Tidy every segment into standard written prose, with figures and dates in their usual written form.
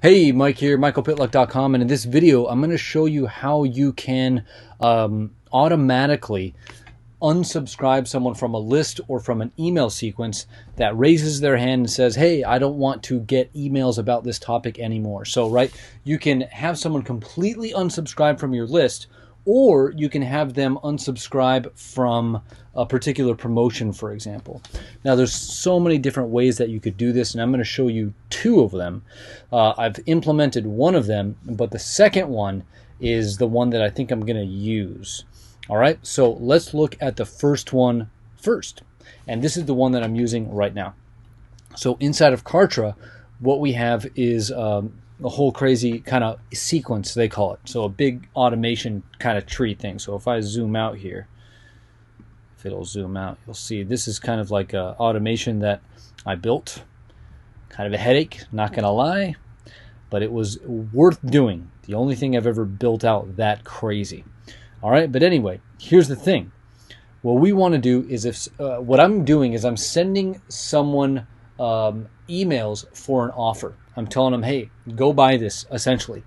Hey, Mike here, michaelpitluck.com, and in this video, I'm going to show you how you can automatically unsubscribe someone from a list or from an email sequence that raises their hand and says, hey, I don't want to get emails about this topic anymore. So, right, you can have someone completely unsubscribe from your list, or you can have them unsubscribe from a particular promotion, for example. Now, there's so many different ways that you could do this, and I'm going to show you two of them. I've implemented one of them, but the second one is the one that I think I'm going to use. All right, so let's look at the first one first. And this is the one that I'm using right now. So inside of Kartra, what we have is a whole crazy kind of sequence, they call it. So a big automation kind of tree thing. So if I zoom out here, if it'll zoom out, you'll see this is kind of like an automation that I built. Kind of a headache, not going to lie, but it was worth doing. The only thing I've ever built out that crazy. All right, but anyway, here's the thing. What we want to do is what I'm doing is I'm sending someone emails for an offer. I'm telling them, hey, go buy this, essentially.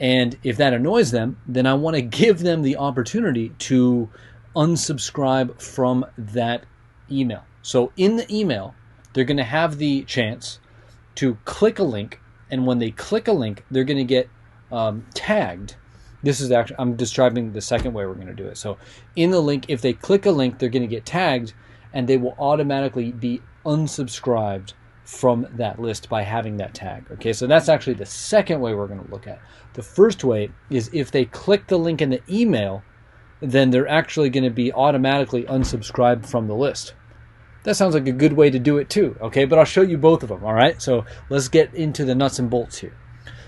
And if that annoys them, then I want to give them the opportunity to unsubscribe from that email. So in the email, they're going to have the chance to click a link, and when they click a link, they're going to get tagged. This is actually, I'm describing the second way we're going to do it. So in the link, if they click a link, they're going to get tagged, and they will automatically be unsubscribed from that list by having that tag. Okay, so that's actually the second way we're going to look at. The first way is if they click the link in the email, then they're actually going to be automatically unsubscribed from the list. That sounds like a good way to do it too, okay? But I'll show you both of them, all right? So let's get into the nuts and bolts here.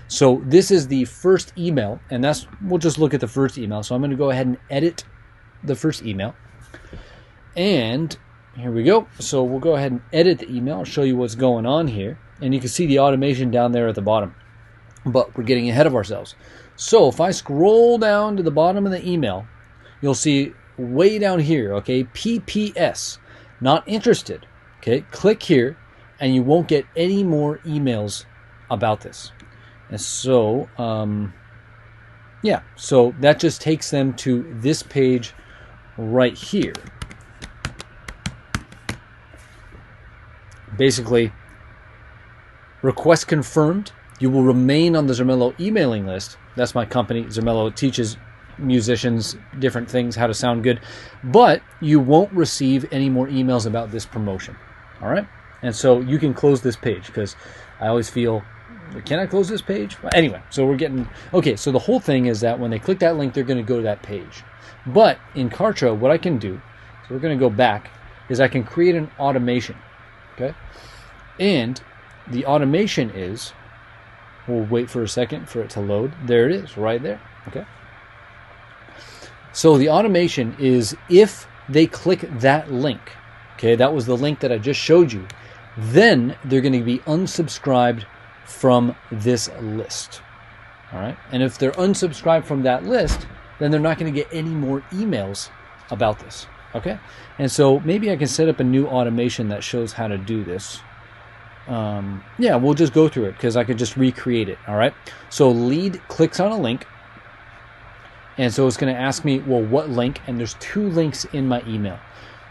So this is the first email, and we'll just look at the first email. So I'm going to go ahead and edit the first email. And here we go. So we'll go ahead and edit the email. I'll show you what's going on here. And you can see the automation down there at the bottom. But we're getting ahead of ourselves. So if I scroll down to the bottom of the email, you'll see way down here, okay, PPS, not interested. Okay, click here, and you won't get any more emails about this. And so, yeah, so that just takes them to this page right here. Basically, request confirmed. You will remain on the Zermello emailing list. That's my company. Zermello teaches musicians different things, how to sound good. But you won't receive any more emails about this promotion. All right? And so you can close this page, because I always feel, can I close this page? Well, anyway, so we're getting, okay, so the whole thing is that when they click that link, they're going to go to that page. But in Kartra, what I can do, so we're going to go back, is I can create an automation, okay? And the automation is, we'll wait for a second for it to load. There it is, right there, okay? So the automation is if they click that link, okay, that was the link that I just showed you, then they're going to be unsubscribed from this list. All right, and if they're unsubscribed from that list, then they're not going to get any more emails about this. Okay, and so maybe I can set up a new automation that shows how to do this. Yeah, we'll just go through it because I could just recreate it. All right, so lead clicks on a link, and so it's going to ask me, well, what link? And there's two links in my email.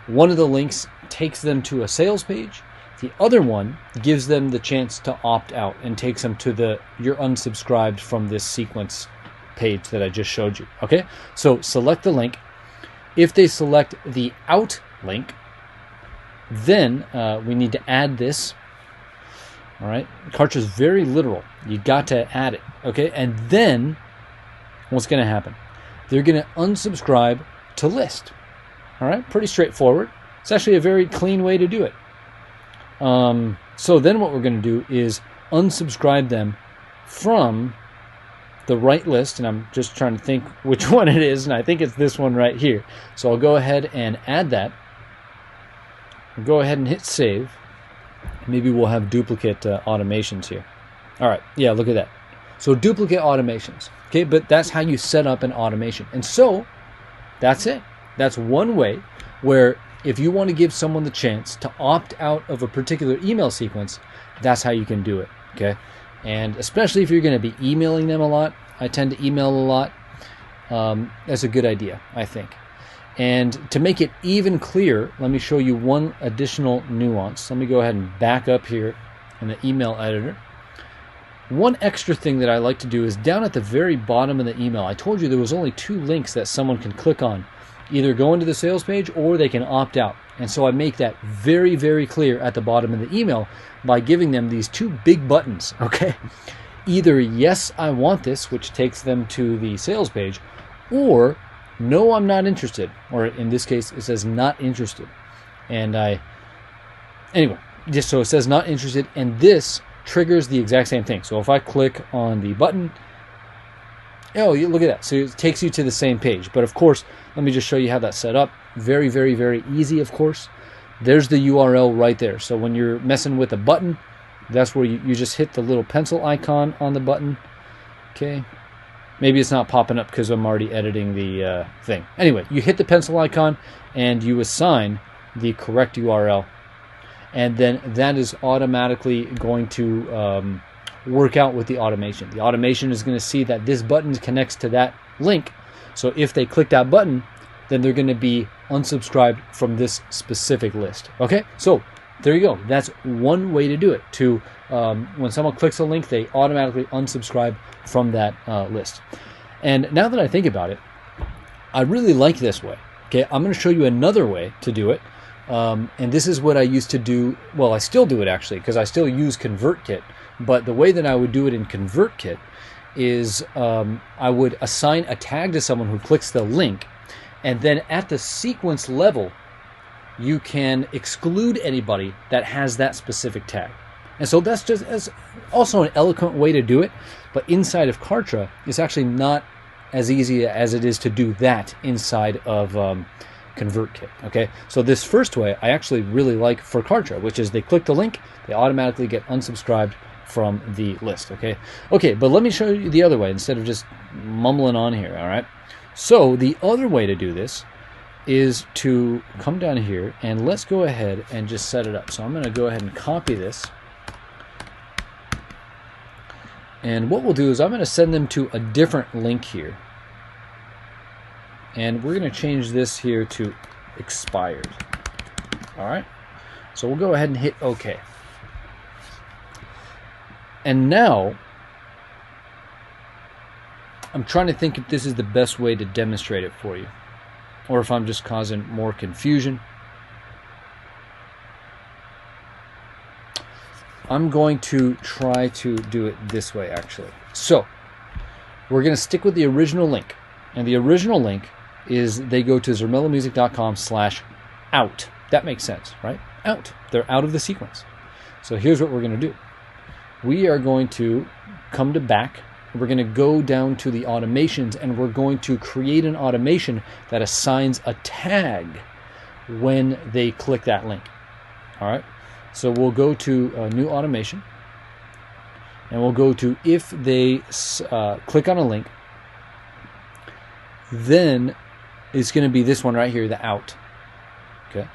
One of the links takes them to a sales page. The other one gives them the chance to opt out and takes them to you're unsubscribed from this sequence page that I just showed you. Okay, so select the link. If they select the out link, then we need to add this. All right, Kartra is very literal. You got to add it. Okay, and then what's going to happen? They're going to unsubscribe to list. All right, pretty straightforward. It's actually a very clean way to do it. So then what we're going to do is unsubscribe them from the right list, and I'm just trying to think which one it is, and I think it's this one right here. So I'll go ahead and add that. I'll go ahead and hit save. Maybe we'll have duplicate automations here. All right, yeah, look at that. So duplicate automations, okay, but that's how you set up an automation. And so that's it. That's one way where if you want to give someone the chance to opt out of a particular email sequence, that's how you can do it, okay? And especially if you're going to be emailing them a lot, I tend to email a lot, that's a good idea, I think. And to make it even clearer, let me show you one additional nuance. Let me go ahead and back up here in the email editor. One extra thing that I like to do is down at the very bottom of the email, I told you there was only 2 links that someone can click on. Either go into the sales page or they can opt out. And so I make that very, very clear at the bottom of the email by giving them these 2 big buttons, okay? Either yes, I want this, which takes them to the sales page, or no, I'm not interested. Or in this case, it says not interested. And anyway, just so it says not interested, and this triggers the exact same thing. So if I click on the button, oh, you look at that. So it takes you to the same page. But of course, let me just show you how that's set up. Very, very, very easy, of course. There's the URL right there. So when you're messing with a button, that's where you just hit the little pencil icon on the button. Okay. Maybe it's not popping up because I'm already editing the thing. Anyway, you hit the pencil icon and you assign the correct URL. And then that is automatically going to work out with the automation. The automation is going to see that this button connects to that link. So if they click that button, then they're going to be unsubscribed from this specific list. Okay, so there you go. That's one way to do it. To when someone clicks a link, they automatically unsubscribe from that list. And now that I think about it, I really like this way. Okay, I'm going to show you another way to do it. And this is what I used to do. Well, I still do it actually because I still use ConvertKit. But the way that I would do it in ConvertKit is I would assign a tag to someone who clicks the link, and then at the sequence level, you can exclude anybody that has that specific tag. And so that's just as also an eloquent way to do it. But inside of Kartra, it's actually not as easy as it is to do that inside of ConvertKit. Okay, so this first way I actually really like for Kartra, which is they click the link, they automatically get unsubscribed from the list. Okay, but let me show you the other way instead of just mumbling on here. All right, so the other way to do this is to come down here and let's go ahead and just set it up. So I'm going to go ahead and copy this, and what we'll do is I'm going to send them to a different link here, and we're going to change this here to expired. All right, so we'll go ahead and hit OK. And now, I'm trying to think if this is the best way to demonstrate it for you, or if I'm just causing more confusion. I'm going to try to do it this way, actually. So, we're going to stick with the original link. And the original link is they go to zermellamusic.com/out. That makes sense, right? Out. They're out of the sequence. So here's what we're going to do. We are going to come to back. We're going to go down to the automations, and we're going to create an automation that assigns a tag when they click that link. All right. So we'll go to a new automation, and we'll go to if they click on a link, then it's going to be this one right here, the out. Okay.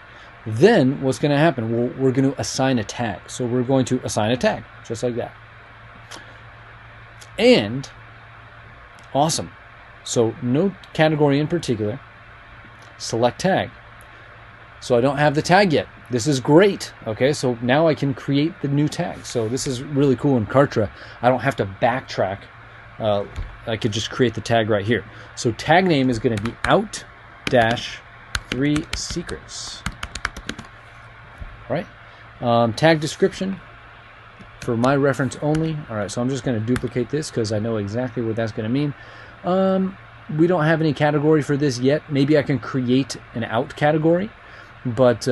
Then what's going to happen? We're going to assign a tag. So we're going to assign a tag, just like that. And awesome. So no category in particular. Select tag. So I don't have the tag yet. This is great. Okay, so now I can create the new tag. So this is really cool in Kartra. I don't have to backtrack. I could just create the tag right here. So tag name is going to be out-3secrets. Right? Tag description for my reference only. All right, so I'm just going to duplicate this because I know exactly what that's going to mean. We don't have any category for this yet. Maybe I can create an out category, but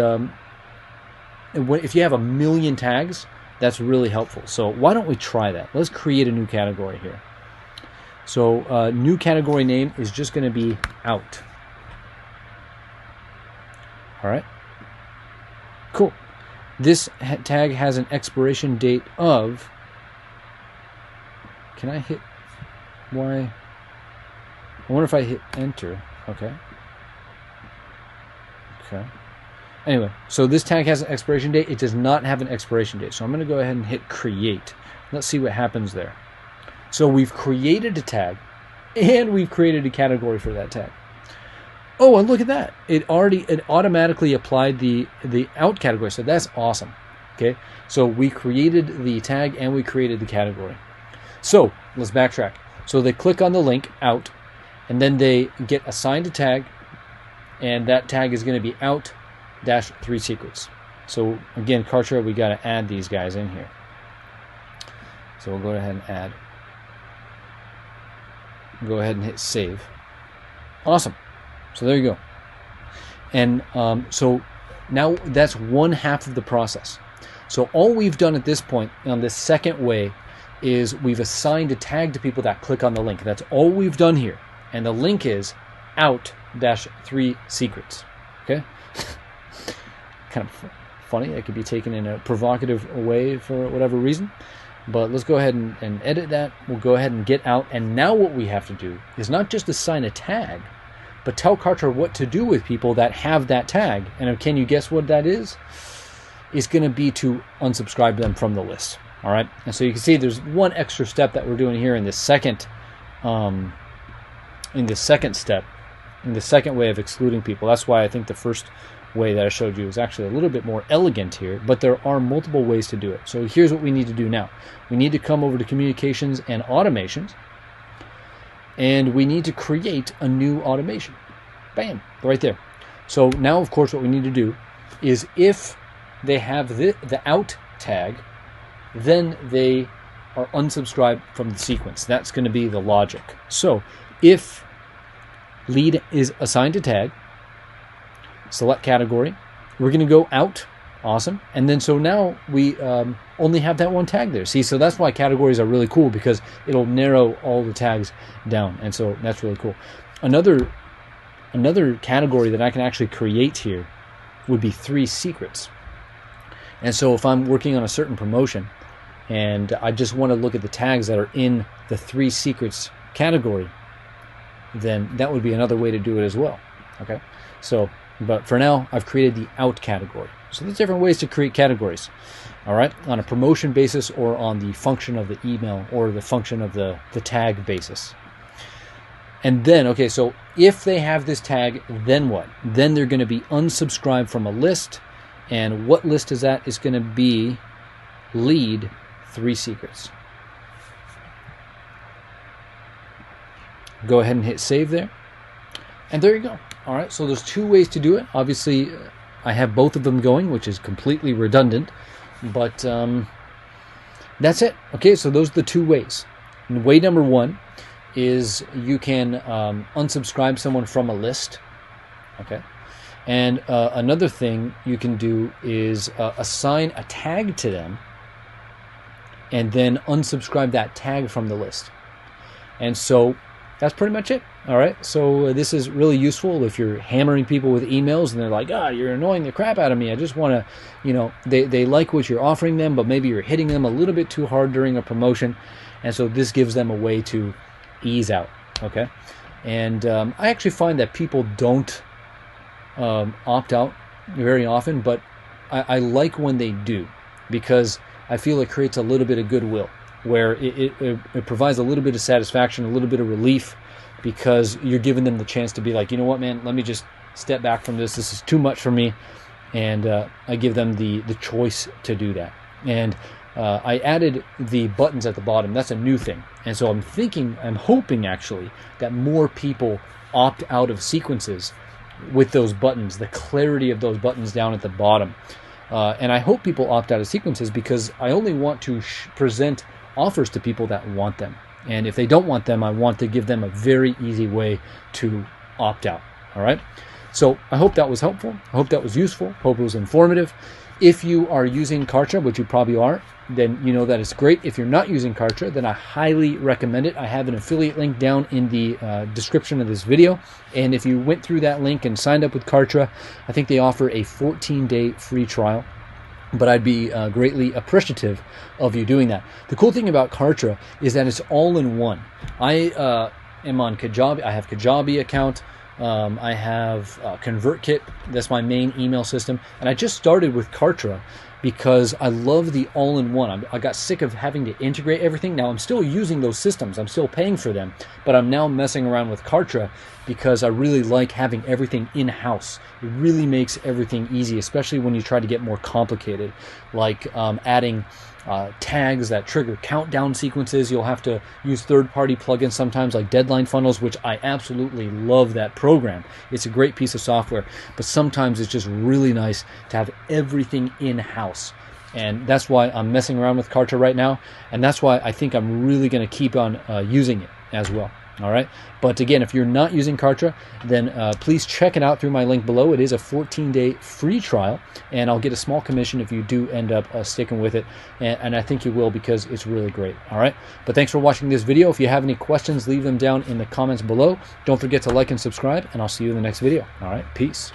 if you have 1 million tags, that's really helpful. So why don't we try that? Let's create a new category here. So new category name is just going to be out. All right. Cool. This tag has an expiration date of, can I hit Y? I wonder if I hit enter. Okay. Okay. Anyway, so this tag has an expiration date. It does not have an expiration date. So I'm going to go ahead and hit create. Let's see what happens there. So we've created a tag, and we've created a category for that tag. Oh, and look at that. It automatically applied the out category. So that's awesome. Okay. So we created the tag and we created the category. So let's backtrack. So they click on the link out, and then they get assigned a tag, and that tag is going to be out-3 secrets. So again, Kartra, we got to add these guys in here. So we'll go ahead and add. Go ahead and hit save. Awesome. So there you go. And so now that's one half of the process. So all we've done at this point on this second way is we've assigned a tag to people that click on the link. That's all we've done here. And the link is out-3 secrets. Okay? Kind of funny. It could be taken in a provocative way for whatever reason. But let's go ahead and edit that. We'll go ahead and get out. And now what we have to do is not just assign a tag, but tell Kartra what to do with people that have that tag. And can you guess what that is? It's going to be to unsubscribe them from the list. All right. And so you can see there's one extra step that we're doing here in this second step, in the second way of excluding people. That's why I think the first way that I showed you is actually a little bit more elegant here, but there are multiple ways to do it. So here's what we need to do now. We need to come over to communications and automations, and we need to create a new automation. Bam, right there. So now, of course, what we need to do is if they have the out tag, then they are unsubscribed from the sequence. That's going to be the logic. So if lead is assigned a tag, select category, we're going to go out. Awesome. And then so now we only have that one tag there. See, so that's why categories are really cool, because it'll narrow all the tags down. And so that's really cool. Another category that I can actually create here would be 3 secrets. And so if I'm working on a certain promotion and I just want to look at the tags that are in the 3 secrets category, then that would be another way to do it as well. Okay. So, but for now, I've created the out category. So there's different ways to create categories. All right. On a promotion basis, or on the function of the email, or the function of the tag basis. And then, okay, so if they have this tag, then what? Then they're going to be unsubscribed from a list. And what list is that? It's going to be lead 3 secrets. Go ahead and hit save there. And there you go. All right, so there's 2 ways to do it. Obviously, I have both of them going, which is completely redundant. But that's it. Okay, so those are the 2 ways. And way number 1 is you can unsubscribe someone from a list. Okay. And another thing you can do is assign a tag to them and then unsubscribe that tag from the list. And so that's pretty much it. All right. So this is really useful if you're hammering people with emails and they're like, you're annoying the crap out of me. I just want to, they like what you're offering them, but maybe you're hitting them a little bit too hard during a promotion. And so this gives them a way to ease out. Okay. And I actually find that people don't opt out very often, but I like when they do, because I feel it creates a little bit of goodwill, where it provides a little bit of satisfaction, a little bit of relief, because you're giving them the chance to be like, you know what, man, let me just step back from this. This is too much for me. And I give them the choice to do that. And I added the buttons at the bottom. That's a new thing. And so I'm hoping actually that more people opt out of sequences with those buttons, the clarity of those buttons down at the bottom. And I hope people opt out of sequences, because I only want to present offers to people that want them. And if they don't want them, I want to give them a very easy way to opt out. All right. So I hope that was helpful. I hope that was useful. Hope it was informative. If you are using Kartra, which you probably are, then you know that it's great. If you're not using Kartra, then I highly recommend it. I have an affiliate link down in the description of this video. And if you went through that link and signed up with Kartra, I think they offer a 14-day free trial. But I'd be greatly appreciative of you doing that. The cool thing about Kartra is that it's all in one. I am on Kajabi. I have Kajabi account. I have ConvertKit. That's my main email system. And I just started with Kartra because I love the all-in-one. I got sick of having to integrate everything. Now I'm still using those systems, I'm still paying for them, but I'm now messing around with Kartra because I really like having everything in-house. It really makes everything easy, especially when you try to get more complicated, like adding tags that trigger countdown sequences. You'll have to use third-party plugins sometimes, like Deadline Funnels, which I absolutely love that program. It's a great piece of software, but sometimes it's just really nice to have everything in-house. And that's why I'm messing around with Kartra right now, and that's why I think I'm really going to keep on using it as well. All right. But again, if you're not using Kartra, then please check it out through my link below. It is a 14-day free trial, and I'll get a small commission if you do end up sticking with it. And I think you will, because it's really great. All right. But thanks for watching this video. If you have any questions, leave them down in the comments below. Don't forget to like and subscribe, and I'll see you in the next video. All right. Peace.